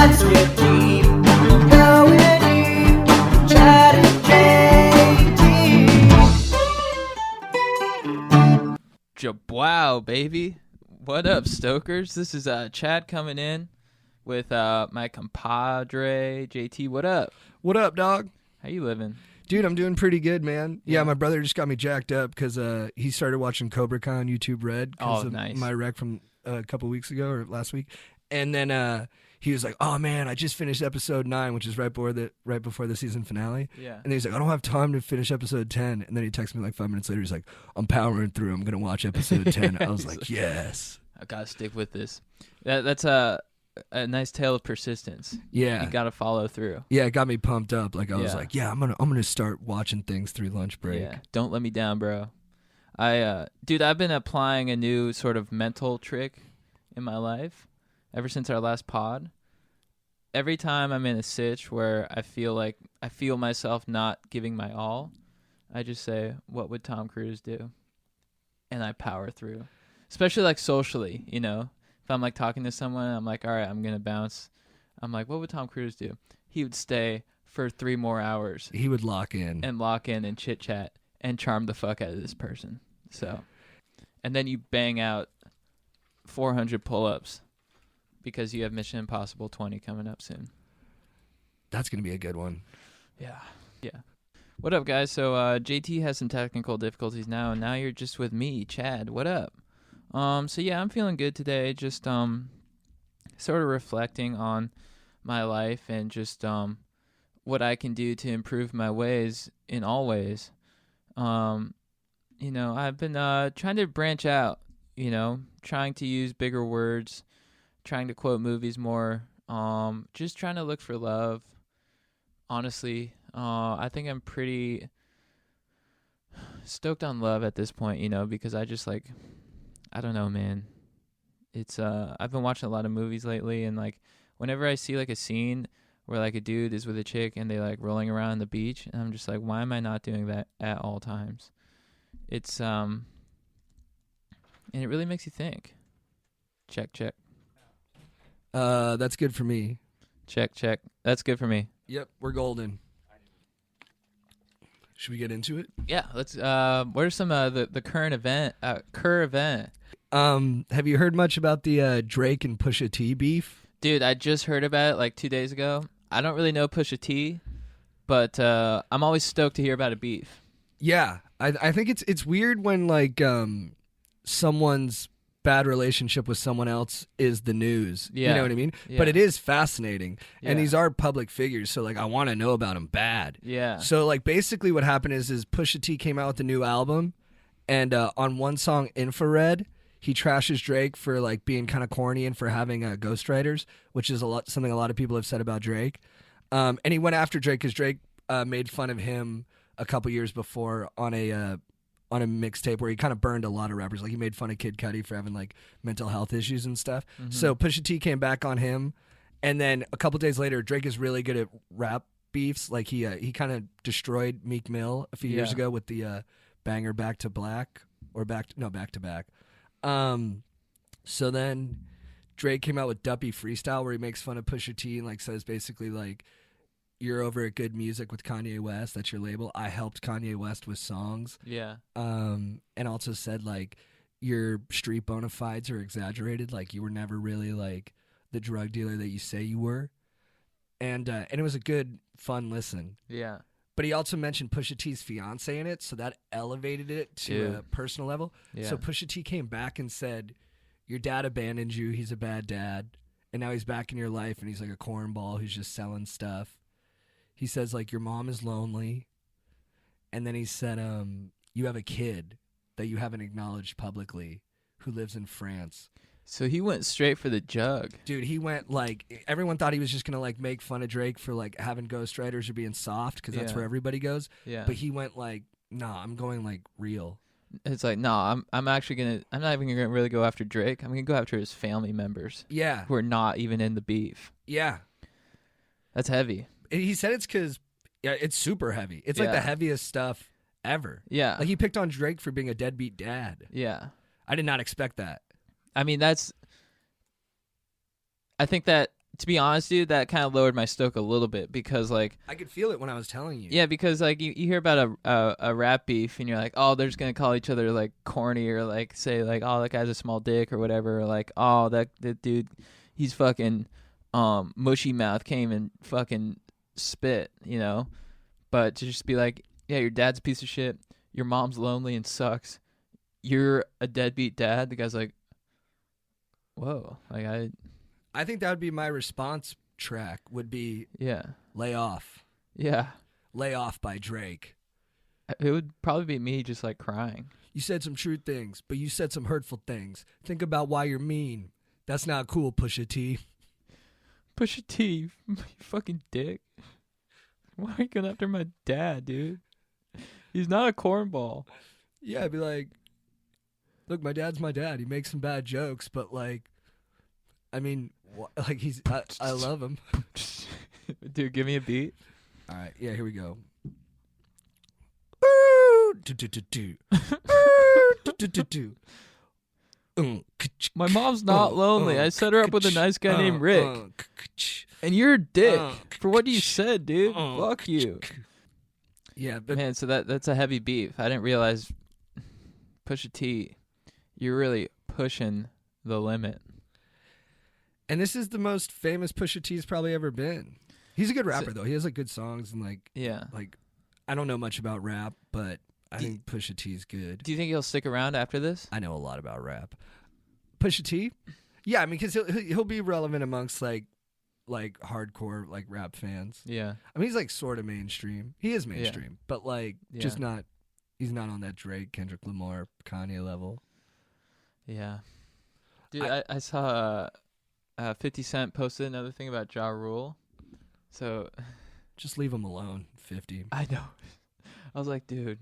Chats with D. Going deep. Chad and JT. Jabwow, baby. What up, stokers? This is Chad coming in with my compadre, JT. What up? What up, dog? How you living? Dude, I'm doing pretty good, man. Yeah. Yeah, my brother just got me jacked up because he started watching Cobra Kai on YouTube Red because of nice. my wreck from a couple weeks ago or last week. And then he was like, "Oh man, I just finished episode 9, which is right before the season finale." Yeah. And he's like, "I don't have time to finish episode 10." And then he texted me like 5 minutes later. He's like, "I'm powering through. I'm gonna watch episode 10." I was like, "Yes." I gotta stick with this. That's a nice tale of persistence. Yeah. You gotta follow through. Yeah, it got me pumped up. Like I was Yeah. like, "Yeah, I'm gonna start watching things through lunch break." Yeah. Don't let me down, bro. Dude, I've been applying a new sort of mental trick in my life ever since our last pod. Every time I'm in a sitch where I feel myself not giving my all, I just say, "What would Tom Cruise do?" And I power through. Especially like socially, you know. If I'm like talking to someone, I'm like, "All right, I'm gonna bounce." I'm like, "What would Tom Cruise do?" He would stay for 3 more hours He would lock in. and chit chat and charm the fuck out of this person. So, and then you bang out 400 pull-ups because you have Mission Impossible 20 coming up soon. That's gonna be a good one. Yeah. What up, guys? So JT has some technical difficulties now, and now you're just with me, Chad. What up? So yeah, I'm feeling good today. Just sort of reflecting on my life and just what I can do to improve my ways in all ways. You know, I've been trying to branch out, you know, trying to use bigger words, trying to quote movies more, just trying to look for love. Honestly, I think I'm pretty stoked on love at this point, you know, because I just like, I don't know, man. It's I've been watching a lot of movies lately, and like whenever I see like a scene where like a dude is with a chick and they like rolling around on the beach, and I'm just like, why am I not doing that at all times? It's and it really makes you think. Check. That's good for me. Check. That's good for me. Yep, we're golden. Should we get into it? Yeah, let's what are some the current event Have you heard much about the Drake and Pusha T beef? Dude, I just heard about it like 2 days ago. I don't really know Pusha T, but I'm always stoked to hear about a beef. Yeah, I think it's weird when like someone's bad relationship with someone else is the news. Yeah. You know what I mean? Yeah. But it is fascinating. Yeah. And these are public figures, so like I want to know about them bad. Yeah. So like basically what happened is Pusha T came out with a new album, and on one song, Infrared, he trashes Drake for like being kind of corny and for having ghostwriters, which is something a lot of people have said about Drake. And he went after Drake because Drake made fun of him a couple years before on a mixtape where he kind of burned a lot of rappers. Like he made fun of Kid Cudi for having like mental health issues and stuff. Mm-hmm. So Pusha T came back on him, and then a couple days later, Drake is really good at rap beefs. Like he kind of destroyed Meek Mill a few years ago with the banger Back to Black or Back to Back. So then Drake came out with Duppy Freestyle where he makes fun of Pusha T and like says basically like, "You're over at Good Music with Kanye West. That's your label. I helped Kanye West with songs." Yeah. And also said like, "Your street bona fides are exaggerated. Like you were never really like the drug dealer that you say you were." And it was a good, fun listen. Yeah. But he also mentioned Pusha T's fiance in it, so that elevated it to a personal level. Yeah. So Pusha T came back and said, "Your dad abandoned you. He's a bad dad. And now he's back in your life, and he's like a cornball who's just selling stuff." He says, like, "Your mom is lonely." And then he said, "You have a kid that you haven't acknowledged publicly who lives in France." So he went straight for the jug. Dude, he went like, everyone thought he was just going to like make fun of Drake for like having ghostwriters or being soft because that's where everybody goes. Yeah. But he went like, "Nah, I'm going like real." It's like, no, I'm not even gonna really go after Drake. I'm gonna go after his family members. Yeah. Who are not even in the beef. Yeah. That's heavy. He said it's because it's super heavy. It's like the heaviest stuff ever. Yeah. Like he picked on Drake for being a deadbeat dad. Yeah. I did not expect that. I mean, I think that to be honest, dude, that kind of lowered my stoke a little bit because, like, I could feel it when I was telling you. yeah, because like you hear about a rap beef and you're like, oh, they're just gonna call each other like corny or like say like, oh, that guy's a small dick or whatever, or like, oh, that dude, he's fucking mushy mouth, came and fucking spit, you know. But to just be like, yeah, your dad's a piece of shit, your mom's lonely and sucks, you're a deadbeat dad. The guy's like, whoa, like I think that would be my response track. Would be yeah, "Lay Off." yeah. "Lay Off" by Drake. It would probably be me just like crying. You said some true things, but you said some hurtful things. Think about why you're mean. That's not cool, Pusha T. Pusha T, you fucking dick. Why are you going after my dad, dude? He's not a cornball. Yeah, I'd be like, look, my dad's my dad. He makes some bad jokes, but like, I mean, like I love him. Dude, give me a beat. All right, yeah, here we go. My mom's not lonely. I set her up with a nice guy named Rick. And you're a dick for what you said, dude. Fuck you. Yeah, but Man, so that's a heavy beef. I didn't realize Pusha T, you're really pushing the limit. and this is the most famous Pusha T's probably ever been. He's a good rapper though. He has like good songs and like I don't know much about rap, but I think Pusha T's good. Do you think he'll stick around after this? I know a lot about rap. Pusha T? Yeah, I mean, because he'll be relevant amongst like hardcore like rap fans. Yeah. I mean, he's like sort of mainstream. He is mainstream, but like just not. He's not on that Drake, Kendrick Lamar, Kanye level. Yeah. Dude, I saw 50 Cent posted another thing about Ja Rule. So just leave him alone, 50. I know. I was like, dude,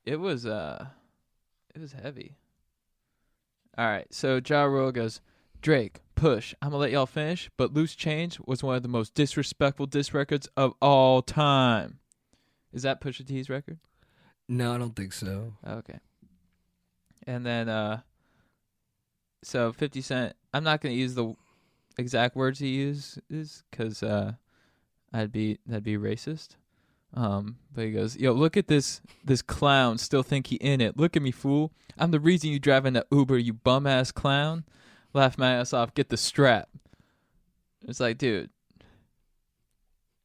it was heavy. All right, so Ja Rule goes, Drake, push. I'm gonna let y'all finish, but Loose Change was one of the most disrespectful diss records of all time. Is that Pusha T's record? No, I don't think so. Okay. And then, so 50 Cent, I'm not going to use the exact words he uses because that'd be racist. But he goes, yo, look at this clown, still think he in it. Look at me, fool. I'm the reason you driving the Uber, you bum-ass clown. Laugh my ass off, get the strap. It's like, dude,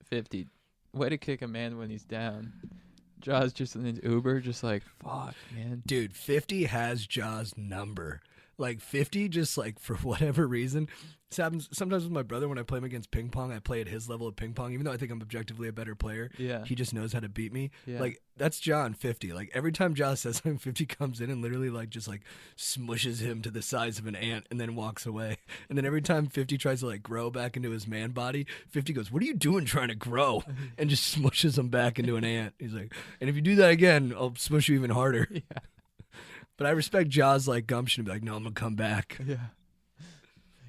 50, way to kick a man when he's down. Ja's just in his Uber, just like, fuck, man. Dude, 50 has Ja's number. Like, 50 just, like, for whatever reason. This happens sometimes with my brother when I play him against ping pong. I play at his level of ping pong, even though I think I'm objectively a better player. Yeah. He just knows how to beat me. Yeah. Like, that's Ja and 50. Like, every time Ja says something, 50 comes in and literally, like, just, like, smushes him to the size of an ant and then walks away. And then every time 50 tries to, like, grow back into his man body, 50 goes, what are you doing trying to grow? And just smushes him back into an ant. He's like, and if you do that again, I'll smush you even harder. Yeah. But I respect Ja's, like, gumption to be like, no, I'm going to come back. Yeah.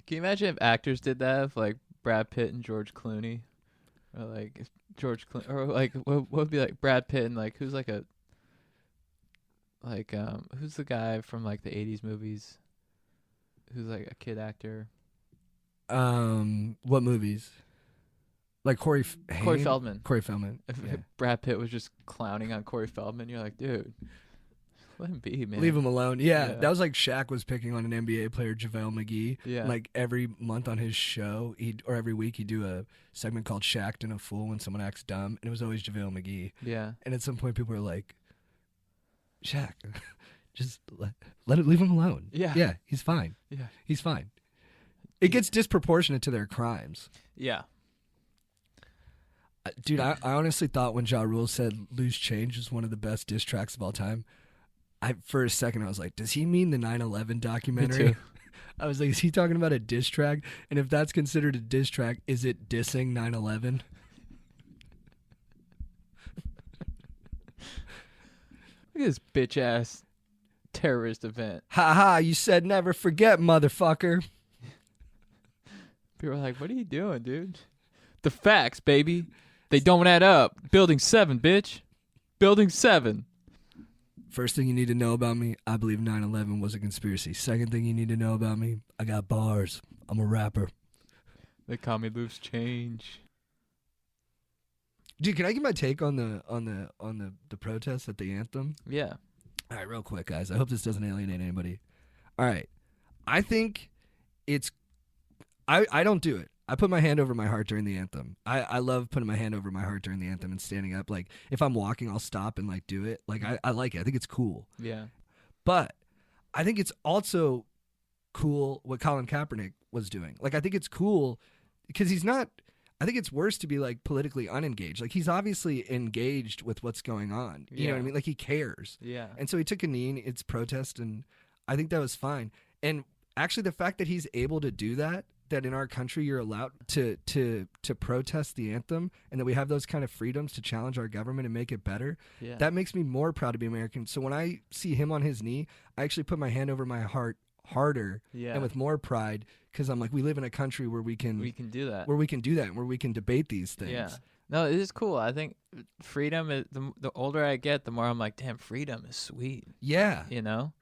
Can you imagine if actors did that? If, like, Brad Pitt and George Clooney? Or, like, if George Clooney... Or, like, what would be, like, Brad Pitt and, like, who's, like, a... Like, who's the guy from, like, the 80s movies? Who's, like, a kid actor? What movies? Like Corey Feldman. Corey Feldman. If Yeah. Brad Pitt was just clowning on Corey Feldman, you're like, dude, let him be, man. Leave him alone. Yeah, Yeah. that was like Shaq was picking on an NBA player, JaVale McGee. Yeah. Like every month on his show, or every week, he'd do a segment called Shaq'd and a Fool when someone acts dumb, and it was always JaVale McGee. Yeah. And at some point, people were like, Shaq, just leave him alone. Yeah. Yeah, he's fine. Yeah. He's fine. It gets disproportionate to their crimes. Yeah. Dude, I honestly thought when Ja Rule said Loose Change was one of the best diss tracks of all time, for a second I was like, does he mean the 9/11 documentary? Me too. I was like, is he talking about a diss track? And if that's considered a diss track, is it dissing 9/11? Look at this bitch ass terrorist event. Ha ha, you said never forget, motherfucker. People are like, what are you doing, dude? The facts, baby. They don't add up. Building 7, bitch. Building 7. First thing you need to know about me, I believe 9/11 was a conspiracy. Second thing you need to know about me, I got bars. I'm a rapper. They call me loose change. Dude, can I get my take on the protest at the anthem? Yeah. All right, real quick, guys. I hope this doesn't alienate anybody. All right. I think it's I don't do it. I put my hand over my heart during the anthem. I love putting my hand over my heart during the anthem and standing up. Like, if I'm walking, I'll stop and, like, do it. Like, I like it. I think it's cool. Yeah. But I think it's also cool what Colin Kaepernick was doing. Like, I think it's cool because he's not... I think it's worse to be, like, politically unengaged. Like, he's obviously engaged with what's going on. You know what I mean? Like, he cares. Yeah. And so he took a knee in its protest, and I think that was fine. And actually, the fact that he's able to do that in our country you're allowed to protest the anthem, and that we have those kind of freedoms to challenge our government and make it better, that makes me more proud to be American. So when I see him on his knee, I actually put my hand over my heart harder and with more pride, because I'm like, we live in a country where we can do that. Where we can do that, and where we can debate these things. Yeah. No, it is cool. I think freedom is the older I get, the more I'm like, damn, freedom is sweet. Yeah. You know?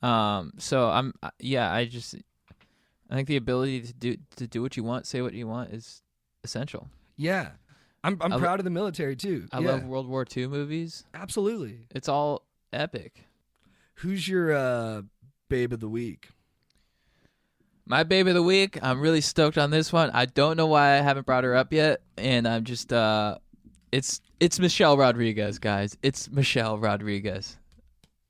So I think the ability to do what you want, say what you want is essential. Yeah. I'm proud of the military too. I love World War II movies. Absolutely. It's all epic. Who's your babe of the week? My babe of the week, I'm really stoked on this one. I don't know why I haven't brought her up yet, and I'm just it's Michelle Rodriguez, guys. It's Michelle Rodriguez.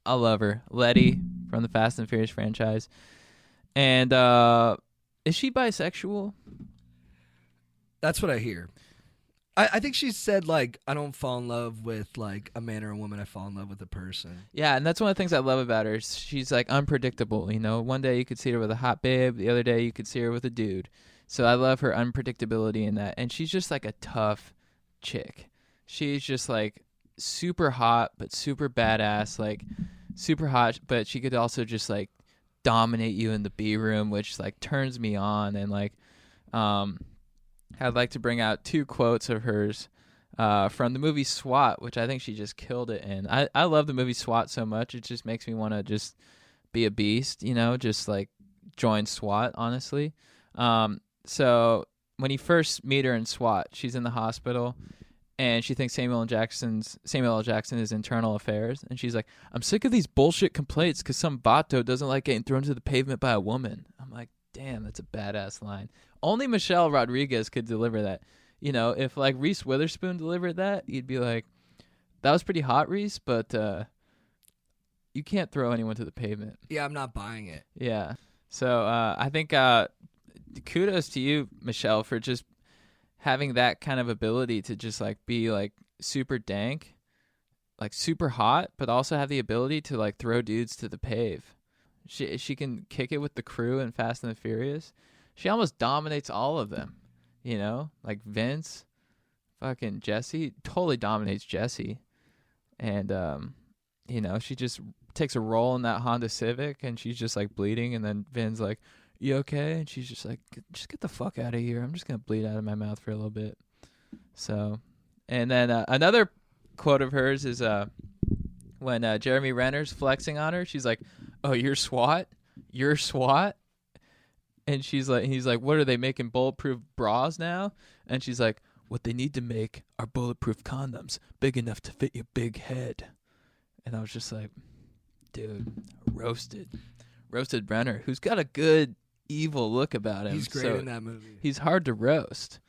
I love her. Letty from the Fast and Furious franchise. And is she bisexual? That's what I hear. I think she said, like, I don't fall in love with, like, a man or a woman. I fall in love with a person. Yeah, and that's one of the things I love about her. She's, like, unpredictable, you know? One day you could see her with a hot babe. The other day you could see her with a dude. So I love her unpredictability in that. And she's just, like, a tough chick. She's just, like, super hot but super badass. Like, super hot, but she could also just, like, dominate you in the B room, which, like, turns me on. And, like, I'd like to bring out 2 quotes of hers from the movie SWAT, which I think she just killed it in. I love the movie SWAT so much. It just makes me want to just be a beast, you know, just like join SWAT, honestly. So when you first meet her in SWAT, she's in the hospital and she thinks Samuel L. Jackson is internal affairs. And she's like, I'm sick of these bullshit complaints because some vato doesn't like getting thrown to the pavement by a woman. I'm like, damn, that's a badass line. Only Michelle Rodriguez could deliver that. You know, if like Reese Witherspoon delivered that, you'd be like, that was pretty hot, Reese, but you can't throw anyone to the pavement. Yeah, I'm not buying it. Yeah. So I think kudos to you, Michelle, for just having that kind of ability to just like be like super dank, like super hot, but also have the ability to like throw dudes to the pave. She can kick it with the crew in Fast and the Furious. She almost dominates all of them, you know? Like Vince, fucking Jesse, totally dominates Jesse. And, you know, she just takes a role in that Honda Civic, and she's just, like, bleeding, and then Vin's like, you okay? And she's just like, just get the fuck out of here. I'm just going to bleed out of my mouth for a little bit. So, and then another quote of hers is when Jeremy Renner's flexing on her, she's like, oh, you're SWAT? You're SWAT? And he's like, what are they making bulletproof bras now? And she's like, what they need to make are bulletproof condoms, big enough to fit your big head. And I was just like, dude, roasted Brenner, who's got a good evil look about him. He's great in that movie. He's hard to roast.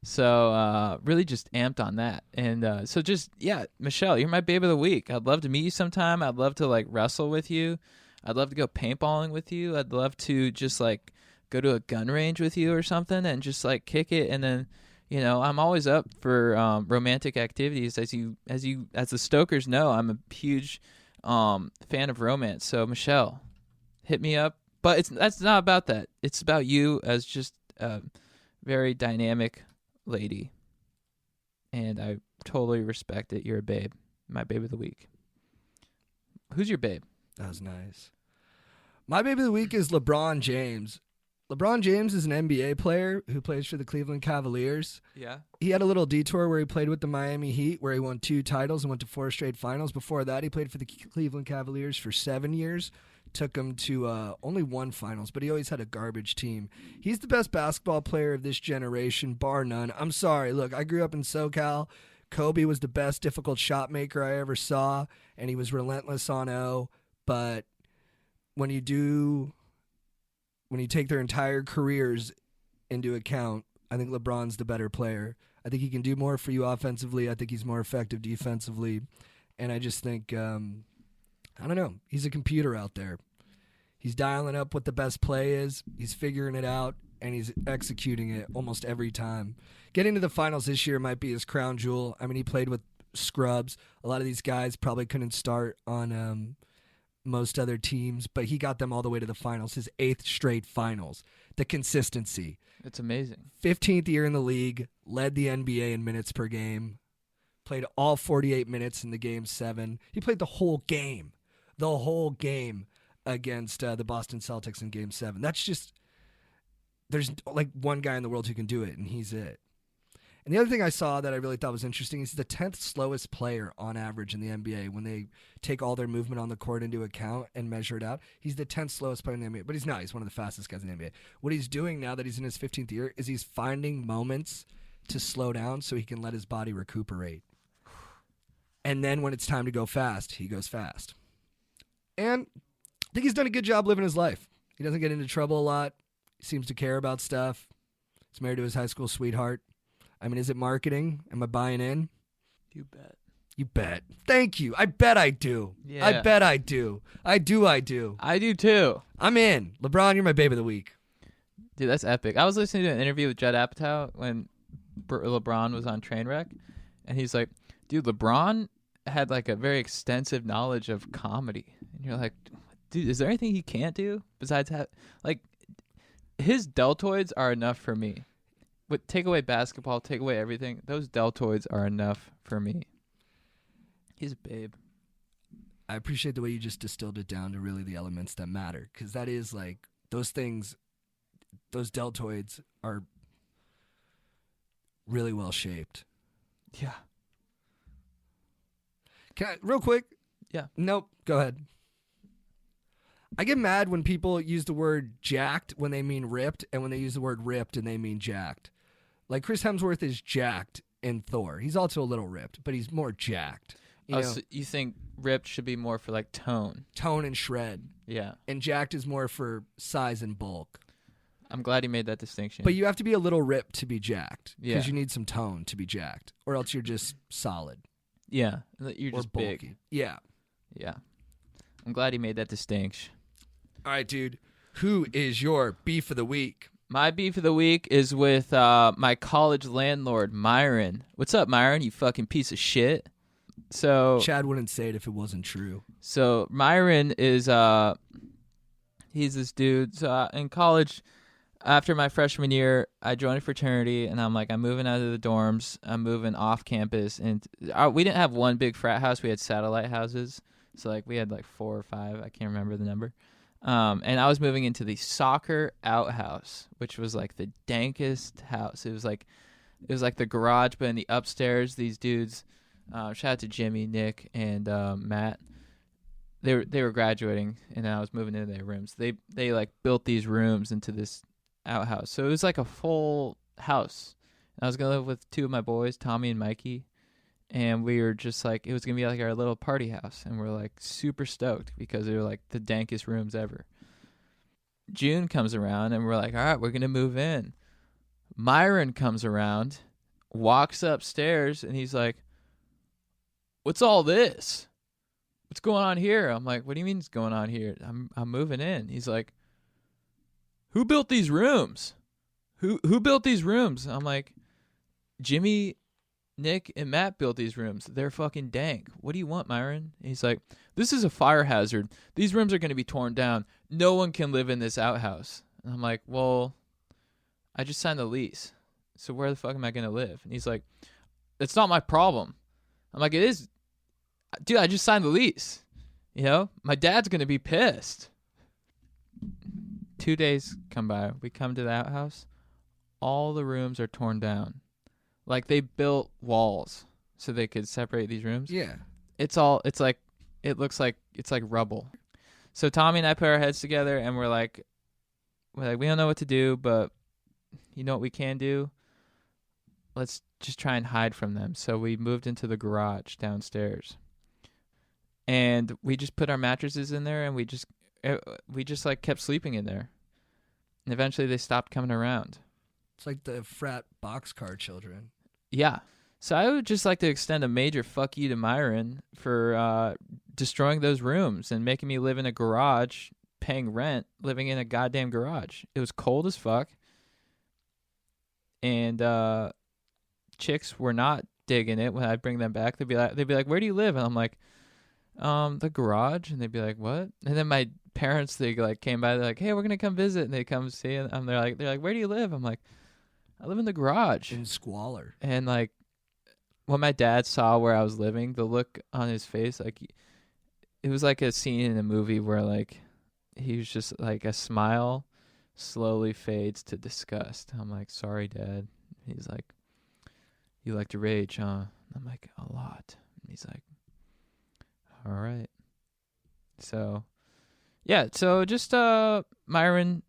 So really just amped on that. And so just, yeah, Michelle, you're my babe of the week. I'd love to meet you sometime. I'd love to like wrestle with you. I'd love to go paintballing with you. I'd love to just like go to a gun range with you or something and just like kick it. And then, you know, I'm always up for romantic activities. As the Stokers know, I'm a huge fan of romance. So Michelle, hit me up. But that's not about that. It's about you as just a very dynamic lady. And I totally respect it. You're a babe. My babe of the week. Who's your babe? That was nice. My babe of the week is LeBron James. LeBron James is an NBA player who plays for the Cleveland Cavaliers. Yeah. He had a little detour where he played with the Miami Heat, where he won 2 titles and went to 4 straight finals. Before that, he played for the Cleveland Cavaliers for 7 years, took him to only one finals, but he always had a garbage team. He's the best basketball player of this generation, bar none. I'm sorry. Look, I grew up in SoCal. Kobe was the best difficult shot maker I ever saw, and he was relentless on O. But when you take their entire careers into account, I think LeBron's the better player. I think he can do more for you offensively. I think he's more effective defensively. And I just think, I don't know, he's a computer out there. He's dialing up what the best play is. He's figuring it out, and he's executing it almost every time. Getting to the finals this year might be his crown jewel. I mean, he played with scrubs. A lot of these guys probably couldn't start on most other teams, but he got them all the way to the finals, his 8th straight finals. The consistency. It's amazing. 15th year in the league, led the NBA in minutes per game, played all 48 minutes in the Game 7. He played the whole game against the Boston Celtics in Game 7. That's just, there's like one guy in the world who can do it, and he's it. And the other thing I saw that I really thought was interesting is the 10th slowest player on average in the NBA when they take all their movement on the court into account and measure it out. He's the 10th slowest player in the NBA, but he's not. He's one of the fastest guys in the NBA. What he's doing now that he's in his 15th year is he's finding moments to slow down so he can let his body recuperate. And then when it's time to go fast, he goes fast. And I think he's done a good job living his life. He doesn't get into trouble a lot. He seems to care about stuff. He's married to his high school sweetheart. I mean, is it marketing? Am I buying in? You bet. You bet. Thank you. I bet I do. Yeah. I bet I do. I do. I do too. I'm in. LeBron, you're my babe of the week. Dude, that's epic. I was listening to an interview with Judd Apatow when LeBron was on Trainwreck, and he's like, dude, LeBron had like a very extensive knowledge of comedy. And you're like, dude, is there anything he can't do besides have, like, his deltoids are enough for me. But take away basketball, take away everything. Those deltoids are enough for me. He's a babe. I appreciate the way you just distilled it down to really the elements that matter. Because that is like, those things, those deltoids are really well shaped. Yeah. Can I, real quick? Yeah. Nope. Go ahead. I get mad when people use the word jacked when they mean ripped, and when they use the word ripped and they mean jacked. Like Chris Hemsworth is jacked in Thor. He's also a little ripped, but he's more jacked. You know? So you think ripped should be more for like tone? Tone and shred. Yeah. And jacked is more for size and bulk. I'm glad he made that distinction. But you have to be a little ripped to be jacked. Yeah. Because you need some tone to be jacked. Or else you're just solid. Yeah. You're or just bulky. big. Yeah. Yeah. I'm glad he made that distinction. All right, dude. Who is your beef of the week? My beef of the week is with my college landlord, Myron. What's up, Myron? You fucking piece of shit. So Chad wouldn't say it if it wasn't true. So Myron is he's this dude. So in college, after my freshman year, I joined a fraternity, and I'm like, I'm moving out of the dorms. I'm moving off campus, and we didn't have one big frat house. We had satellite houses. So like we had like 4 or 5. I can't remember the number. And I was moving into the soccer outhouse, which was like the dankest house. It was like the garage, but in the upstairs, these dudes, shout out to Jimmy, Nick, and Matt. They were graduating, and I was moving into their rooms. They like built these rooms into this outhouse, so it was like a full house. And I was gonna live with 2 of my boys, Tommy and Mikey. And we were just like, it was going to be like our little party house. And we're like super stoked because they were like the dankest rooms ever. June comes around and we're like, all right, we're going to move in. Myron comes around, walks upstairs, and he's like, what's all this? What's going on here? I'm like, what do you mean what's going on here? I'm moving in. He's like, who built these rooms? Who built these rooms? I'm like, Jimmy, Nick, and Matt built these rooms. They're fucking dank. What do you want, Myron? He's like, this is a fire hazard. These rooms are going to be torn down. No one can live in this outhouse. And I'm like, well, I just signed the lease. So where the fuck am I going to live? And he's like, it's not my problem. I'm like, it is. Dude, I just signed the lease. You know, my dad's going to be pissed. 2 days come by. We come to the outhouse. All the rooms are torn down. Like they built walls so they could separate these rooms. Yeah. It looks like it's like rubble. So Tommy and I put our heads together, and we're like, we don't know what to do, but you know what we can do? Let's just try and hide from them. So we moved into the garage downstairs, and we just put our mattresses in there, and we just like kept sleeping in there, and eventually they stopped coming around. It's like the frat boxcar children. Yeah. So I would just like to extend a major fuck you to Myron for destroying those rooms and making me live in a garage, paying rent, living in a goddamn garage. It was cold as fuck. And chicks were not digging it when I'd bring them back. They'd be like, "Where do you live?" And I'm like, the garage. And they'd be like, "What?" And then my parents, they like came by, they're like, "Hey, we're gonna come visit." And they come see, and they're like, "Where do you live?" I'm like, "I live in the garage." In squalor. And like, when my dad saw where I was living, the look on his face, like, it was like a scene in a movie where like he was just like, a smile slowly fades to disgust. I'm like, "Sorry, Dad." He's like, "You like to rage, huh?" I'm like, "A lot." And he's like, "All right." So yeah, so just Myron,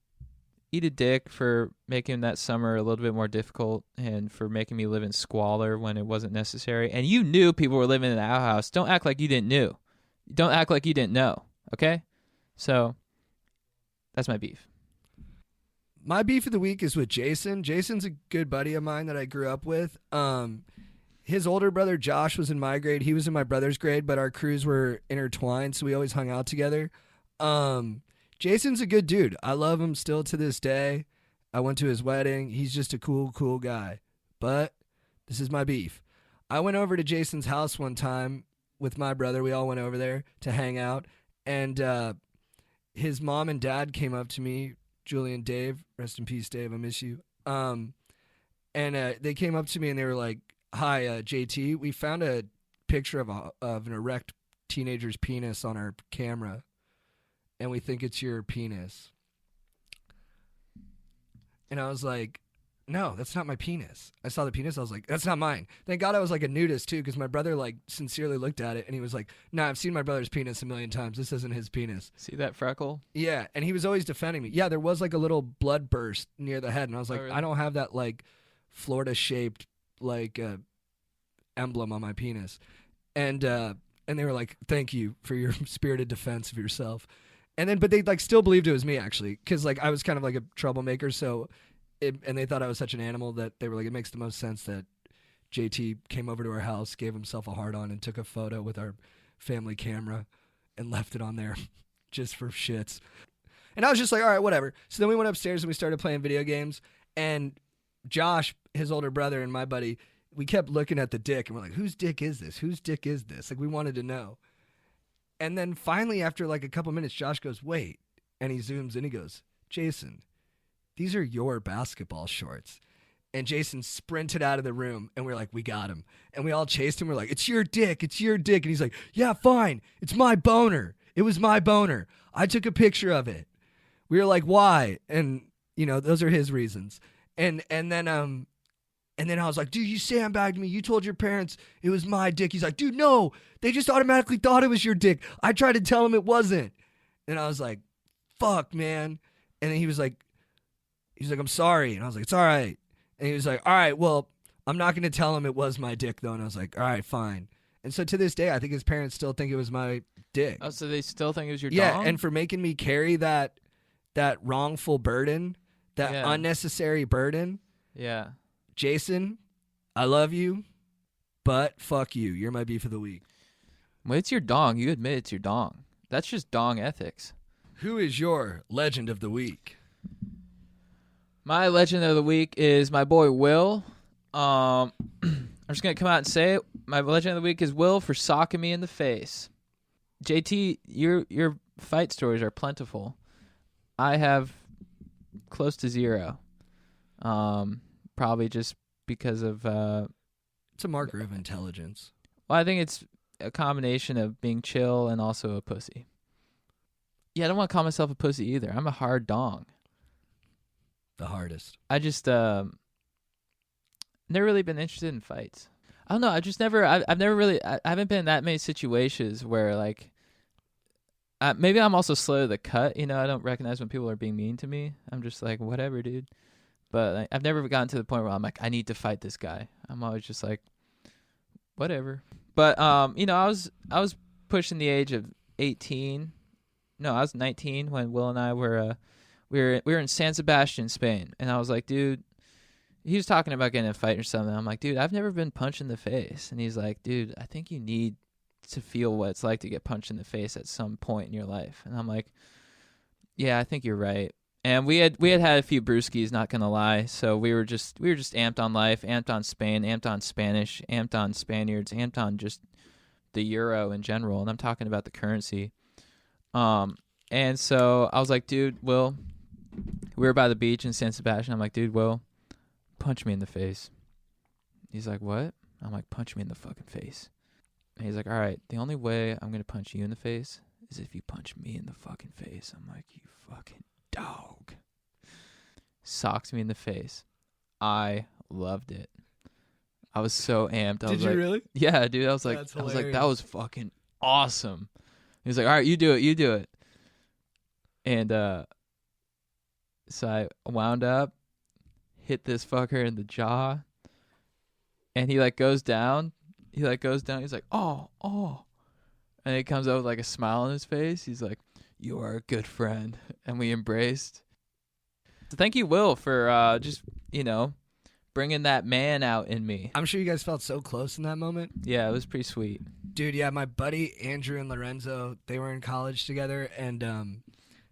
eat a dick for making that summer a little bit more difficult and for making me live in squalor when it wasn't necessary. And you knew people were living in the outhouse. Don't act like you didn't knew. Don't act like you didn't know, okay? So that's my beef. My beef of the week is with Jason. Jason's a good buddy of mine that I grew up with. His older brother Josh was in my grade. He was in my brother's grade, but our crews were intertwined, so we always hung out together. Jason's a good dude. I love him still to this day. I went to his wedding. He's just a cool guy. But this is my beef. I went over to Jason's house one time with my brother. We all went over there to hang out. And his mom and dad came up to me, Julie and Dave. Rest in peace, Dave. I miss you. And they came up to me and they were like, "Hi, JT. We found a picture of an erect teenager's penis on our camera. And we think it's your penis." And I was like, "No, that's not my penis." I saw the penis. I was like, "That's not mine." Thank God I was like a nudist too, because my brother like sincerely looked at it and he was like, "Nah, I've seen my brother's penis a million times. This isn't his penis." See that freckle? Yeah, and he was always defending me. Yeah, there was like a little blood burst near the head, and I was like, really? "I don't have that like Florida-shaped like emblem on my penis." And they were like, "Thank you for your spirited defense of yourself." And then, but they like still believed it was me actually, because like I was kind of like a troublemaker. So, and they thought I was such an animal that they were like, it makes the most sense that JT came over to our house, gave himself a hard on, and took a photo with our family camera, and left it on there, just for shits. And I was just like, all right, whatever. So then we went upstairs and we started playing video games. And Josh, his older brother, and my buddy, we kept looking at the dick, and we're like, whose dick is this? Whose dick is this? Like we wanted to know. And then finally, after like a couple minutes, Josh goes, "Wait." And he zooms in. He goes, "Jason, these are your basketball shorts." And Jason sprinted out of the room, and we're like, "We got him." And we all chased him. We're like, "It's your dick. It's your dick." And he's like, "Yeah, fine. It's my boner. It was my boner. I took a picture of it." We were like, "Why?" And, you know, those are his reasons. And then I was like, "Dude, you sandbagged me. You told your parents it was my dick." He's like, "Dude, no. They just automatically thought it was your dick. I tried to tell them it wasn't." And I was like, "Fuck, man." And then he's like, "I'm sorry." And I was like, "It's all right." And he was like, "All right, well, I'm not going to tell him it was my dick, though." And I was like, "All right, fine." And so to this day, I think his parents still think it was my dick. Oh, so they still think it was your Yeah, dong? and for making me carry that wrongful burden, that unnecessary burden. Yeah. Jason, I love you, but fuck you. You're my beef of the week. Well, it's your dong. You admit it's your dong. That's just dong ethics. Who is your legend of the week? My legend of the week is my boy Will. I'm just going to come out and say it. My legend of the week is Will for socking me in the face. JT, your fight stories are plentiful. I have close to zero. Probably just because of... It's a marker of intelligence. Well, I think it's a combination of being chill and also a pussy. Yeah, I don't want to call myself a pussy either. I'm a hard dong. The hardest. I just never really been interested in fights. I don't know. I've never really. I haven't been in that many situations where like maybe I'm also slow to the cut. I don't recognize when people are being mean to me. I'm just like, whatever, dude. But I've never gotten to the point where I'm like, I need to fight this guy. I'm always just like, whatever. But I was pushing the age of 18. No, I was 19 when Will and I were we were in San Sebastian, Spain, and I was like, dude. He was talking about getting in a fight or something. I'm like, dude, I've never been punched in the face. And he's like, dude, I think you need to feel what it's like to get punched in the face at some point in your life. And I'm like, yeah, I think you're right. And we had a few brewskis, not gonna lie. So we were just amped on life, amped on Spain, amped on Spanish, amped on Spaniards, amped on just the euro in general. And I'm talking about the currency. And so I was like, dude, Will, we were by the beach in San Sebastian. I'm like, dude, Will, punch me in the face. He's like, what? I'm like, punch me in the fucking face. And he's like, all right, the only way I'm going to punch you in the face is if you punch me in the fucking face. I'm like, you fucking dog. Socks me in the face. I loved it. I was so amped. Did you really? Yeah, dude. I was like, that was fucking awesome. He's like, all right, you do it. And so I wound up, hit this fucker in the jaw, and he goes down. He's like, oh. And he comes out with like a smile on his face. He's like, you are a good friend. And we embraced. So thank you, Will, for just, bringing that man out in me. I'm sure you guys felt so close in that moment. Yeah, it was pretty sweet. Dude, yeah, my buddy Andrew and Lorenzo, they were in college together, and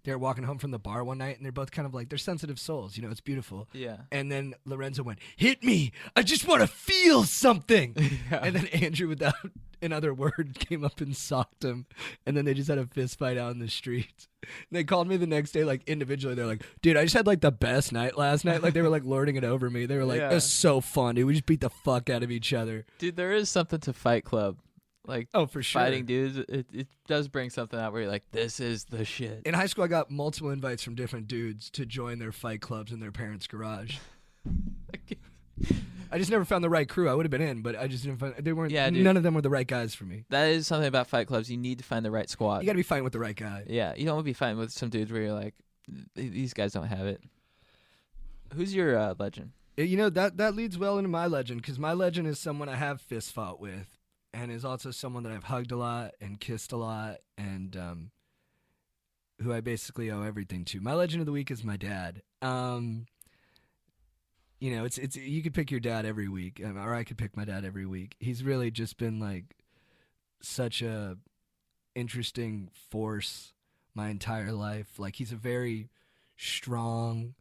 they were walking home from the bar one night, and they're both kind of like, they're sensitive souls, it's beautiful. Yeah. And then Lorenzo went, hit me, I just want to feel something. Yeah. And then Andrew, without another word, came up and socked him, and then they just had a fist fight out in the street. And they called me the next day, like, individually. They're like, dude, I just had, like, the best night last night. Like, they were, like, lording it over me. They were like, Yeah. it was so fun, dude. We just beat the fuck out of each other. Dude, there is something to Fight Club. Like, oh, for sure. Fighting dudes, it does bring something out where you're like, this is the shit. In high school, I got multiple invites from different dudes to join their fight clubs in their parents' garage. I just never found the right crew. I would have been in, but I just didn't find. They weren't. Yeah, dude. None of them were the right guys for me. That is something about fight clubs. You need to find the right squad. You got to be fighting with the right guy. Yeah, you don't want to be fighting with some dudes where you're like, these guys don't have it. Who's your legend? That leads well into my legend, because my legend is someone I have fist fought with, and is also someone that I've hugged a lot and kissed a lot, and who I basically owe everything to. My legend of the week is my dad. It's you could pick your dad every week, or I could pick my dad every week. He's really just been like such a interesting force my entire life. Like, he's a very strong,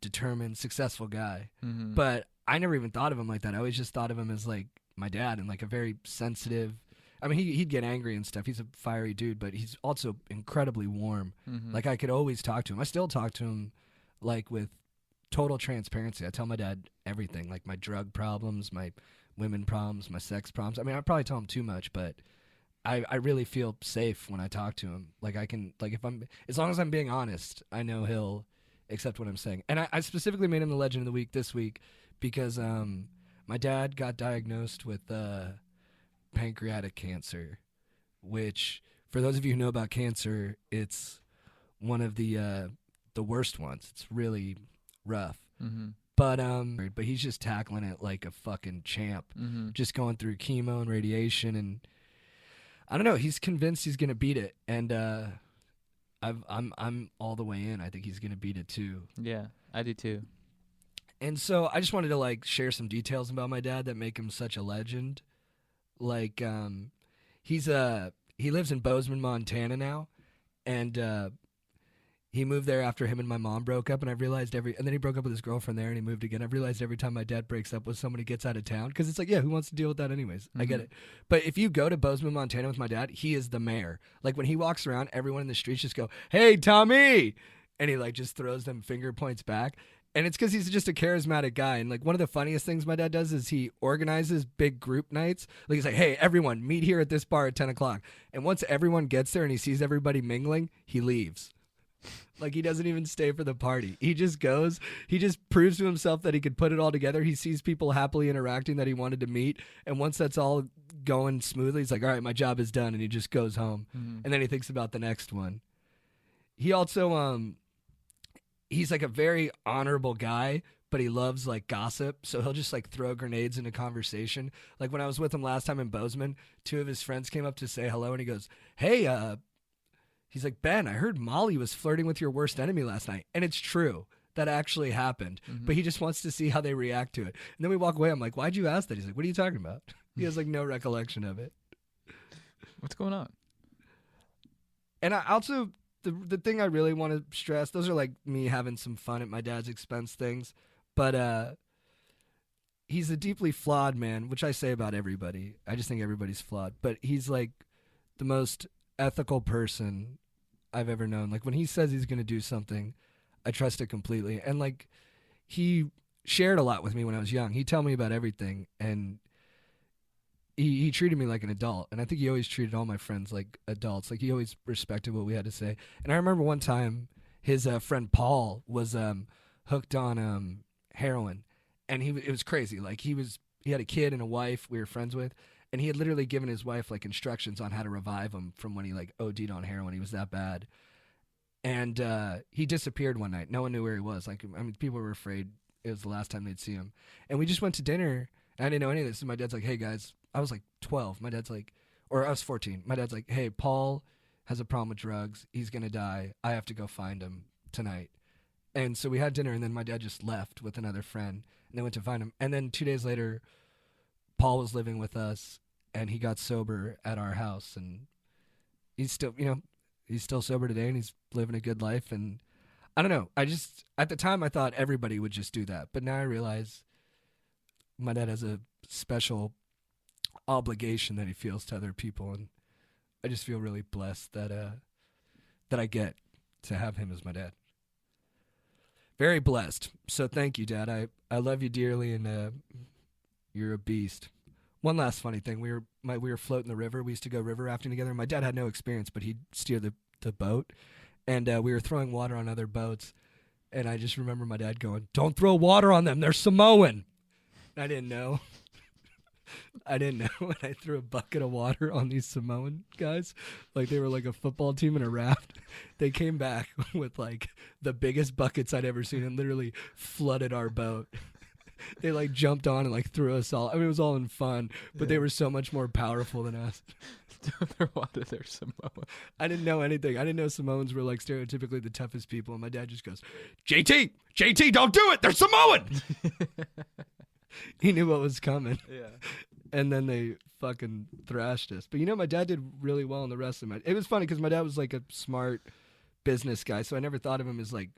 determined, successful guy. Mm-hmm. But I never even thought of him like that. I always just thought of him as like my dad, and like a very sensitive. I mean, he'd get angry and stuff. He's a fiery dude, but he's also incredibly warm. Mm-hmm. Like, I could always talk to him. I still talk to him, like, with total transparency. I tell my dad everything, like my drug problems, my women problems, my sex problems. I mean, I probably tell him too much, but I really feel safe when I talk to him. Like, I can, like, as long as I'm being honest, I know he'll accept what I'm saying. And I specifically made him the legend of the week this week because my dad got diagnosed with pancreatic cancer, which, for those of you who know about cancer, it's one of the worst ones. It's really rough. Mm-hmm. But he's just tackling it like a fucking champ. Mm-hmm. Just going through chemo and radiation, and I don't know, he's convinced he's gonna beat it, and I'm all the way in. I think he's gonna beat it too. Yeah, I do too. And so I just wanted to like share some details about my dad that make him such a legend. Like, he lives in Bozeman, Montana now, and he moved there after him and my mom broke up, and I realized and then he broke up with his girlfriend there, and he moved again. I realized every time my dad breaks up with somebody gets out of town, because it's like, yeah, who wants to deal with that anyways? Mm-hmm. I get it. But if you go to Bozeman, Montana with my dad, he is the mayor. Like, when he walks around, everyone in the streets just go, hey, Tommy! And he like just throws them finger points back. And it's because he's just a charismatic guy. And like, one of the funniest things my dad does is he organizes big group nights. Like, he's like, hey, everyone, meet here at this bar at 10 o'clock. And once everyone gets there and he sees everybody mingling, he leaves. Like, he doesn't even stay for the party. He just goes. He just proves to himself that he could put it all together. He sees people happily interacting that he wanted to meet. And once that's all going smoothly. He's like, all right, my job is done, and he just goes home. And then he thinks about the next one. He also he's like a very honorable guy, but he loves like gossip, so he'll just like throw grenades into conversation. Like when I was with him last time in Bozeman, 2 of his friends came up to say hello, and he goes, hey, he's like, Ben, I heard Molly was flirting with your worst enemy last night. And it's true. That actually happened. But he just wants to see how they react to it. And then we walk away. I'm like, why'd you ask that? He's like, what are you talking about? He has like no recollection of it. What's going on? And I also, the thing I really want to stress, those are like me having some fun at my dad's expense things. But he's a deeply flawed man, which I say about everybody. I just think everybody's flawed. But he's like the most ethical person I've ever known. Like when he says he's going to do something, I trust it completely. And like he shared a lot with me when I was young. He'd tell me about everything, and he treated me like an adult. And I think he always treated all my friends like adults. Like he always respected what we had to say. And I remember one time his friend Paul was hooked on heroin, and it was crazy. Like he had a kid and a wife we were friends with, and he had literally given his wife like instructions on how to revive him from when he like OD'd on heroin. He was that bad. And he disappeared one night. No one knew where he was. Like, I mean, people were afraid it was the last time they'd see him. And we just went to dinner, and I didn't know any of this. And my dad's like, hey, guys. I was like 12. My dad's like, or I was 14. My dad's like, hey, Paul has a problem with drugs. He's going to die. I have to go find him tonight. And so we had dinner, and then my dad just left with another friend, and they went to find him. And then 2 days later, Paul was living with us, and he got sober at our house. And he's still, he's still sober today, and he's living a good life. And I don't know. At the time, I thought everybody would just do that. But now I realize my dad has a special obligation that he feels to other people. And I just feel really blessed that I get to have him as my dad. Very blessed. So thank you, Dad. I love you dearly, and you're a beast. One last funny thing. We were floating the river. We used to go river rafting together. My dad had no experience, but he'd steer the boat. And we were throwing water on other boats. And I just remember my dad going, don't throw water on them. They're Samoan. And I didn't know. And I threw a bucket of water on these Samoan guys. Like they were like a football team in a raft. They came back with like the biggest buckets I'd ever seen and literally flooded our boat. They like jumped on and like threw us all. I mean, it was all in fun, but they were so much more powerful than us. They're Samoan. I didn't know anything. I didn't know Samoans were like stereotypically the toughest people. And my dad just goes, JT, don't do it. They're Samoan. He knew what was coming. Yeah. And then they fucking thrashed us. But my dad did really well in the wrestling match. It was funny because my dad was like a smart business guy, so I never thought of him as like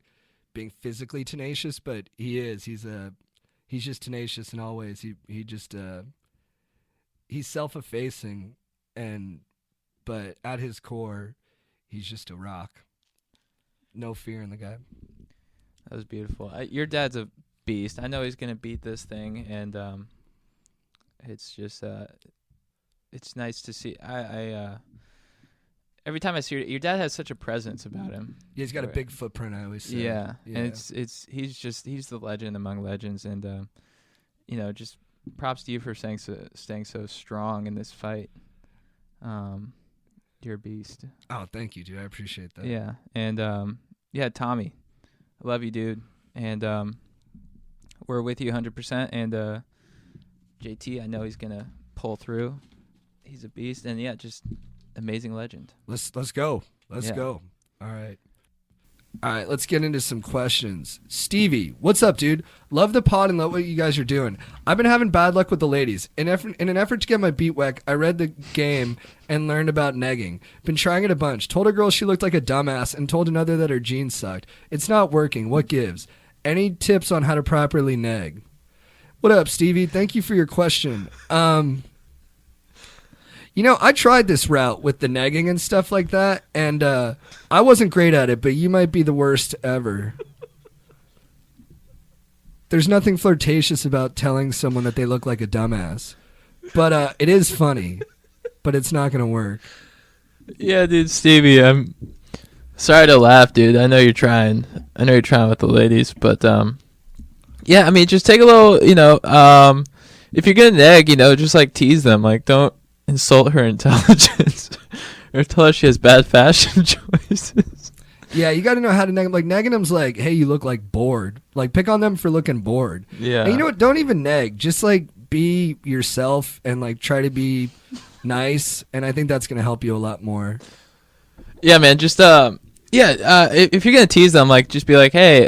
being physically tenacious, but he is. He's just tenacious in all ways. He just he's self-effacing, but at his core, he's just a rock. No fear in the guy. That was beautiful. Your dad's a beast. I know he's gonna beat this thing, and it's just it's nice to see. I every time I see your dad has such a presence about him. Yeah, he's got a big footprint, I always say. Yeah. And he's the legend among legends, and just props to you for staying so strong in this fight. You're a beast. Oh, thank you, dude. I appreciate that. Yeah. And Tommy, I love you, dude. And we're with you 100%. And JT, I know he's gonna pull through. He's a beast, and just amazing legend. Let's go. Let's go. All right, let's get into some questions. Stevie, what's up, dude? Love the pod and love what you guys are doing. I've been having bad luck with the ladies. In an effort to get my beat wet, I read the game and learned about negging. Been trying it a bunch. Told a girl she looked like a dumbass and told another that her jeans sucked. It's not working. What gives? Any tips on how to properly neg? What up, Stevie? Thank you for your question. I tried this route with the negging and stuff like that, and I wasn't great at it, but you might be the worst ever. There's nothing flirtatious about telling someone that they look like a dumbass, but it is funny, but it's not going to work. Yeah, dude, Stevie, I'm sorry to laugh, dude. I know you're trying. I know you're trying with the ladies, but just take a little, if you're gonna neg, just like tease them. Like don't insult her intelligence or tell her she has bad fashion choices. Yeah, you got to know how to neg. Like, negging them's like, hey, you look like bored. Like, pick on them for looking bored. Yeah. And you know what? Don't even neg. Just, like, be yourself and, like, try to be nice. And I think that's going to help you a lot more. Yeah, man. Just, if you're going to tease them, like, just be like, hey,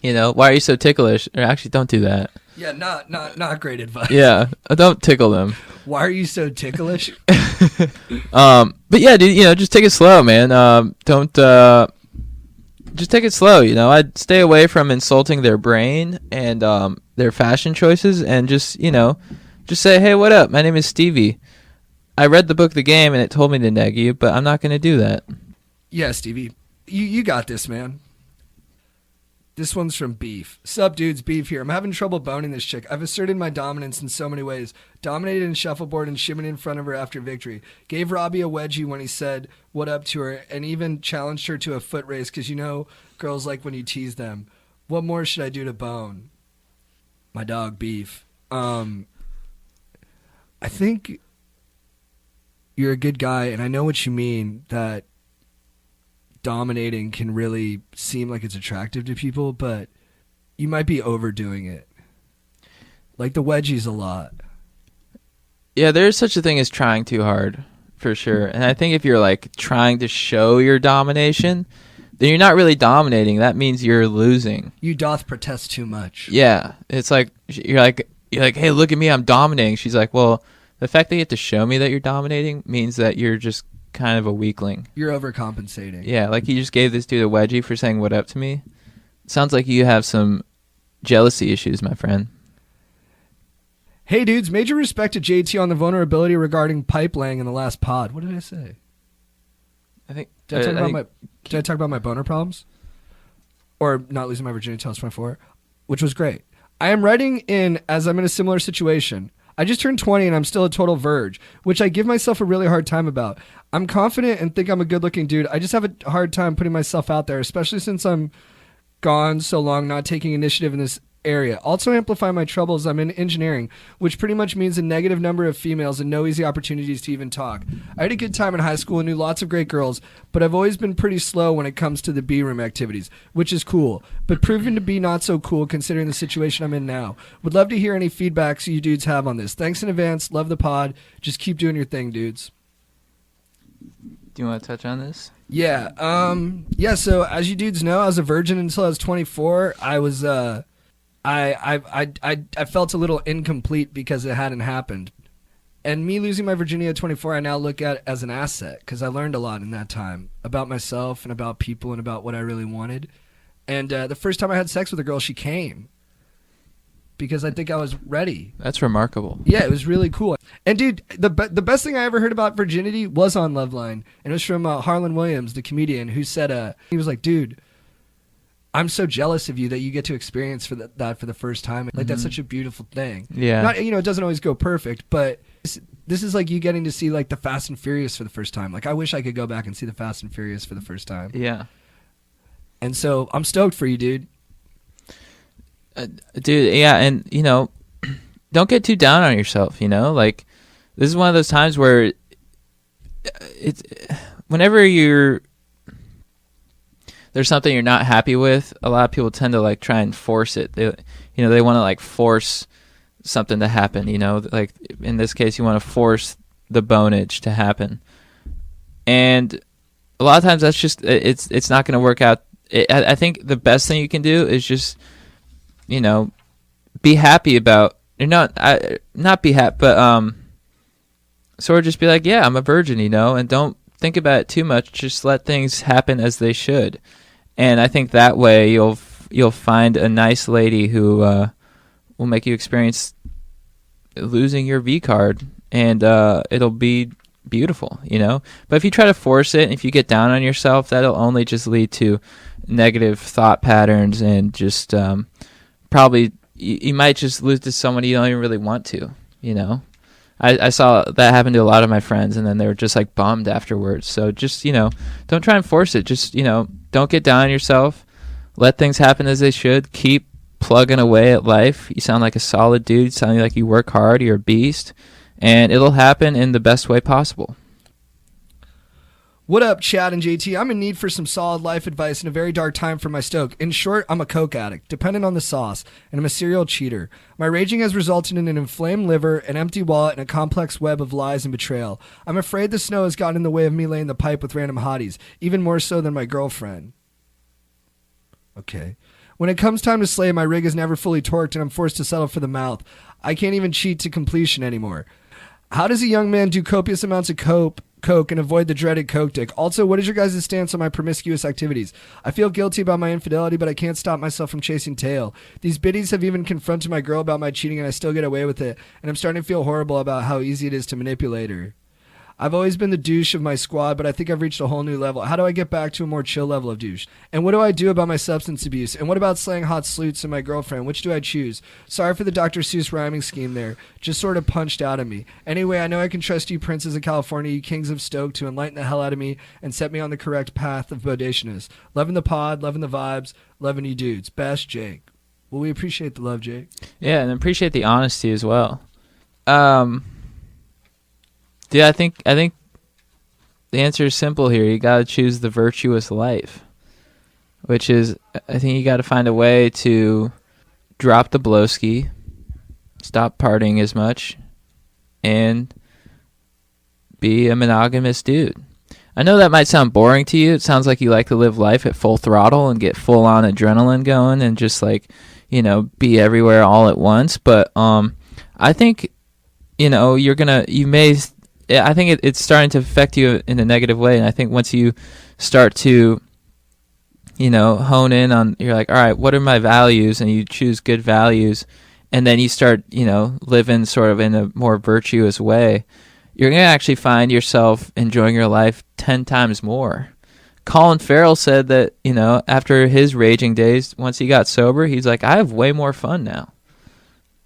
you know, why are you so ticklish? Or actually, don't do that. Yeah, not great advice. Yeah, don't tickle them. Why are you so ticklish? But yeah, dude, you know, just take it slow, man. Don't just take it slow. You know, I'd stay away from insulting their brain and their fashion choices, and just, you know, just say, hey, what up? My name is Stevie. I read the book The Game, and it told me to neg you, but I'm not going to do that. Yeah, Stevie, you got this, man. This one's from Beef. Sup, dudes, Beef here. I'm having trouble boning this chick. I've asserted my dominance in so many ways. Dominated in shuffleboard and shimmied in front of her after victory. Gave Robbie a wedgie when he said what up to her, and even challenged her to a foot race because, you know, girls like when you tease them. What more should I do to bone? My dog, Beef. I think you're a good guy, and I know what you mean, that dominating can really seem like it's attractive to people, but you might be overdoing it. Like the wedgies a lot. Yeah, there's such a thing as trying too hard, for sure. And I think if you're like trying to show your domination, then you're not really dominating. That means you're losing. You doth protest too much. Yeah, it's like you're like, hey, look at me, I'm dominating. She's like, well, the fact that you have to show me that you're dominating means that you're just kind of a weakling. You're overcompensating. Yeah, like you just gave this dude a wedgie for saying what up to me. Sounds like you have some jealousy issues, my friend. Hey, dudes, major respect to JT on the vulnerability regarding pipe laying in the last pod. What did I say? I think Did I talk about my boner problems? Or not losing my virginity until I was 24? Which was great. I am writing in as I'm in a similar situation. I just turned 20 and I'm still a total virg, which I give myself a really hard time about. I'm confident and think I'm a good-looking dude. I just have a hard time putting myself out there, especially since I'm gone so long not taking initiative in this area. Also amplify my troubles, I'm in engineering, which pretty much means a negative number of females and no easy opportunities to even talk. I had a good time in high school and knew lots of great girls, but I've always been pretty slow when it comes to the B-room activities, which is cool, but proven to be not so cool considering the situation I'm in now. Would love to hear any feedbacks you dudes have on this. Thanks in advance. Love the pod. Just keep doing your thing, dudes. Do you want to touch on this? Yeah. So as you dudes know, I was a virgin until I was 24. I was, I felt a little incomplete because it hadn't happened. And me losing my virginity at 24, I now look at as an asset because I learned a lot in that time about myself and about people and about what I really wanted. And the first time I had sex with a girl, she came because I think I was ready. That's remarkable. Yeah, it was really cool. And dude, the best thing I ever heard about virginity was on Loveline, and it was from Harlan Williams, the comedian, who said, he was like, dude, I'm so jealous of you that you get to experience that for the first time. Like, that's such a beautiful thing. Yeah. Not, it doesn't always go perfect, but this is like you getting to see like the Fast and Furious for the first time. Like, I wish I could go back and see the Fast and Furious for the first time. Yeah. And so I'm stoked for you, dude. Dude, yeah, and, don't get too down on yourself, Like, this is one of those times where whenever there's something you're not happy with, a lot of people tend to, like, try and force it. They want to, like, force something to happen, Like, in this case, you want to force the bonage to happen. And a lot of times that's just, it's not going to work out. I think the best thing you can do is just, be happy about, or not be happy, but sort of just be like, yeah, I'm a virgin, and don't think about it too much. Just let things happen as they should. And I think that way you'll find a nice lady who will make you experience losing your V card, and it'll be beautiful, But if you try to force it, and if you get down on yourself, that'll only just lead to negative thought patterns, and just probably you might just lose to someone you don't even really want to, I saw that happen to a lot of my friends, and then they were just like bummed afterwards. So just, don't try and force it. Just, don't get down on yourself. Let things happen as they should. Keep plugging away at life. You sound like a solid dude. You sound like you work hard. You're a beast. and it'll happen in the best way possible. What up, Chad and JT? I'm in need for some solid life advice in a very dark time for my stoke. In short, I'm a coke addict, dependent on the sauce, and I'm a serial cheater. My raging has resulted in an inflamed liver, an empty wallet, and a complex web of lies and betrayal. I'm afraid the snow has gotten in the way of me laying the pipe with random hotties, even more so than my girlfriend. Okay. When it comes time to slay, my rig is never fully torqued, and I'm forced to settle for the mouth. I can't even cheat to completion anymore. How does a young man do copious amounts of coke and avoid the dreaded coke dick? Also, what is your guys' stance on my promiscuous activities? I feel guilty about my infidelity, but I can't stop myself from chasing tail. These biddies have even confronted my girl about my cheating, and I still get away with it, and I'm starting to feel horrible about how easy it is to manipulate her. I've always been the douche of my squad, but I think I've reached a whole new level. How do I get back to a more chill level of douche? And what do I do about my substance abuse? And what about slaying hot sleuths and my girlfriend? Which do I choose? Sorry for the Dr. Seuss rhyming scheme there. Just sort of punched out of me. Anyway, I know I can trust you princes of California, you kings of Stoke, to enlighten the hell out of me and set me on the correct path of bodacious. Loving the pod, loving the vibes, loving you dudes. Best, Jake. Well, we appreciate the love, Jake. Yeah, and appreciate the honesty as well. Dude, I think the answer is simple here. You got to choose the virtuous life, which is, I think you got to find a way to drop the blowski, stop partying as much, and be a monogamous dude. I know that might sound boring to you. It sounds like you like to live life at full throttle and get full on adrenaline going and just be everywhere all at once. But I think, I think it's starting to affect you in a negative way. And I think once you start to, hone in on, you're like, all right, what are my values? And you choose good values. And then you start, living sort of in a more virtuous way. You're going to actually find yourself enjoying your life 10 times more. Colin Farrell said that, after his raging days, once he got sober, he's like, I have way more fun now.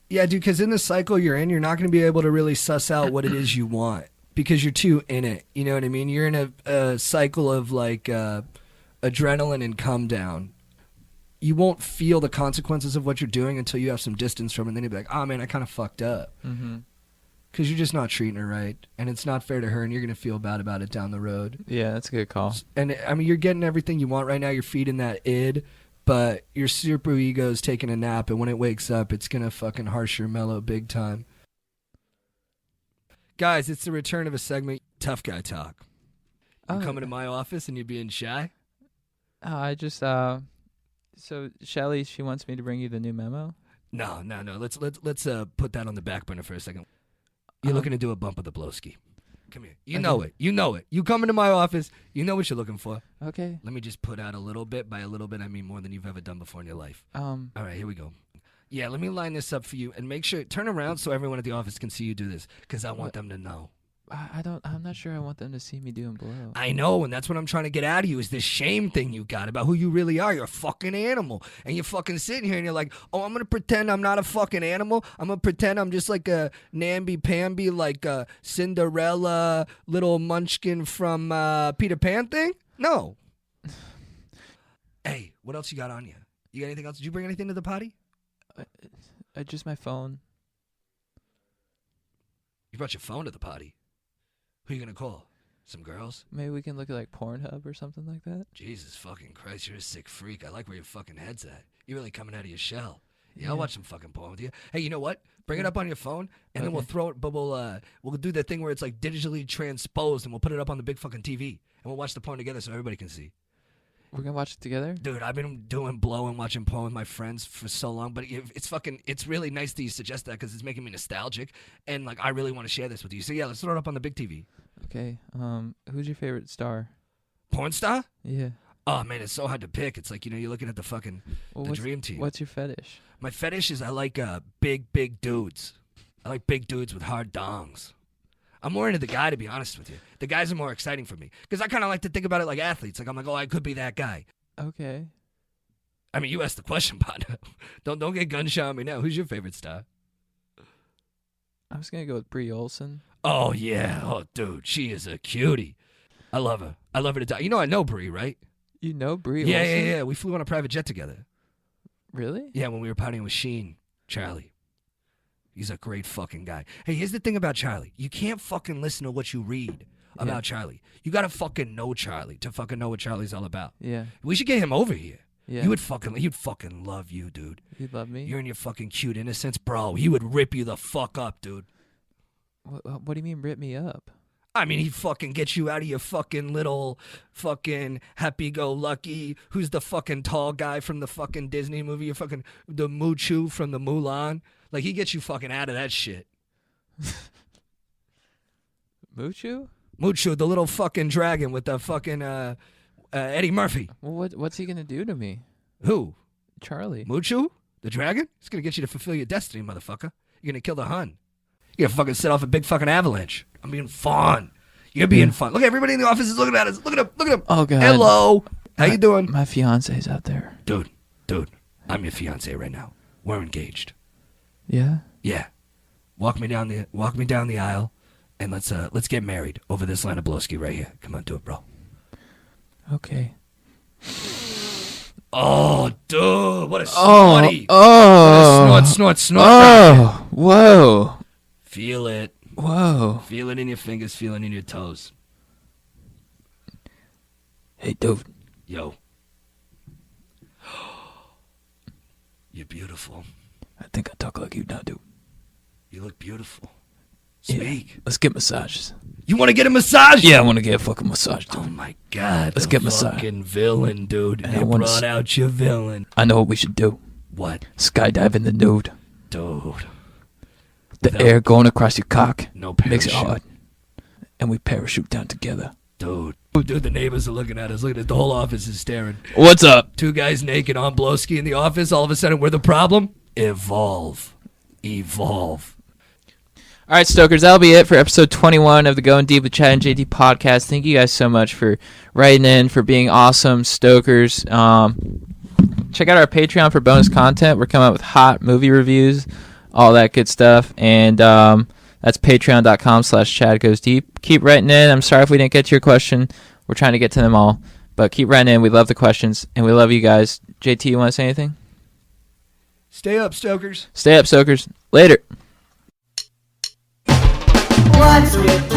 Yeah, dude, because in the cycle you're in, you're not going to be able to really suss out what it is you want because you're too in it. You know what I mean? You're in a cycle of adrenaline and come down. You won't feel the consequences of what you're doing until you have some distance from it. And then you'll be like, oh, man, I kind of fucked up. Mm-hmm. Because you're just not treating her right. And it's not fair to her, and you're going to feel bad about it down the road. Yeah, that's a good call. And, I mean, you're getting everything you want right now. You're feeding that id. But your super ego's taking a nap, and when it wakes up, it's going to fucking harsh your mellow big time. Guys, it's the return of a segment, Tough Guy Talk. You coming to my office and you being shy? Oh, I just, so Shelly, she wants me to bring you the new memo? No. Let's put that on the back burner for a second. You're looking to do a bump of the blowski. Come here. You know it. You come into my office. You know what you're looking for. Okay. Let me just put out a little bit. By a little bit, I mean more than you've ever done before in your life. All right, here we go. Yeah, let me line this up for you and make sure. Turn around so everyone at the office can see you do this because I want them to know. I'm not sure I want them to see me doing blow. I know, and that's what I'm trying to get out of you is this shame thing you got about who you really are. You're a fucking animal. And you're fucking sitting here and you're like, oh, I'm going to pretend I'm not a fucking animal. I'm going to pretend I'm just like a namby-pamby, like a Cinderella little munchkin from Peter Pan thing? No. Hey, what else you got on you? You got anything else? Did you bring anything to the potty? Just my phone. You brought your phone to the potty? Who are you going to call? Some girls? Maybe we can look at Pornhub or something like that. Jesus fucking Christ, you're a sick freak. I like where your fucking head's at. You're really coming out of your shell. Yeah, I'll watch some fucking porn with you. Hey, you know what? Bring it up on your phone, and then we'll throw it, but we'll do that thing where it's like digitally transposed, and we'll put it up on the big fucking TV, and we'll watch the porn together so everybody can see. We're going to watch it together? Dude, I've been doing blow and watching porn with my friends for so long, but it's really nice that you suggest that because it's making me nostalgic, and I really want to share this with you. So yeah, let's throw it up on the big TV. Okay. Who's your favorite star? Porn star? Yeah. Oh man, it's so hard to pick. It's like, you're looking at the fucking the dream team. What's your fetish? My fetish is I like big dudes. I like big dudes with hard dongs. I'm more into the guy, to be honest with you. The guys are more exciting for me because I kind of like to think about it like athletes. I'm like, oh, I could be that guy. Okay. I mean, you asked the question, partner. Don't get gunshot on me now. Who's your favorite star? I was gonna go with Brie Olson. Oh yeah. Oh dude, she is a cutie. I love her. I love her to die. I know Brie, right? You know Brie Yeah, Olson? yeah. We flew on a private jet together. Really? Yeah, when we were partying with Sheen, Charlie. He's a great fucking guy. Hey, here's the thing about Charlie. You can't fucking listen to what you read about Charlie. You gotta fucking know Charlie to fucking know what Charlie's all about. Yeah. We should get him over here. Yeah. He'd fucking love you, dude. He'd love me? You're in your fucking cute innocence, bro. He would rip you the fuck up, dude. What do you mean rip me up? I mean, he'd fucking get you out of your fucking little fucking happy-go-lucky, who's the fucking tall guy from the fucking Disney movie, you fucking, the Mushu from the Mulan. Like, he gets you fucking out of that shit. Mushu? Mushu, the little fucking dragon with the fucking Eddie Murphy. Well, what's he gonna do to me? Who? Charlie. Mushu? The dragon? He's gonna get you to fulfill your destiny, motherfucker. You're gonna kill the Hun. You're gonna fucking set off a big fucking avalanche. I'm being fun. You're being fun. Look, everybody in the office is looking at us. Look at him. Look at him. Oh, God. Hello. How you doing? My fiance's out there. Dude, I'm your fiance right now. We're engaged. Yeah? Yeah. Walk me down the aisle, and let's get married over this line of blowski right here. Come on, do it, bro. Okay. Oh, dude, what a snotty. Oh. What a snort. Oh. Whoa. Feel it. Whoa. Feel it in your fingers, feel it in your toes. Hey, dude. Yo. You're beautiful. I think I talk like you now, dude. You look beautiful. Speak. Yeah. Let's get massages. You want to get a massage? Yeah, I want to get a fucking massage, dude. Oh, my God. Let's get massage. Fucking villain, dude. And They brought out your villain. I know what we should do. What? Skydive in the nude. Dude. The air going across your cock No parachute. makes it hard. And we parachute down together. Dude, the neighbors are looking at us. Look at it. The whole office is staring. What's up? Two guys naked on blowski in the office. All of a sudden, we're the problem. Evolve. All right, Stokers, that'll be it for episode 21 of the Going Deep with Chad and JT podcast. Thank you guys so much for writing in, for being awesome, Stokers. Check out our Patreon for bonus content. We're coming out with hot movie reviews, all that good stuff. And that's patreon.com/ChadGoesDeep. Keep writing in. I'm sorry if we didn't get to your question. We're trying to get to them all. But keep writing in. We love the questions, and we love you guys. JT, you want to say anything? Stay up, Stokers. Stay up, Stokers. Later. What's with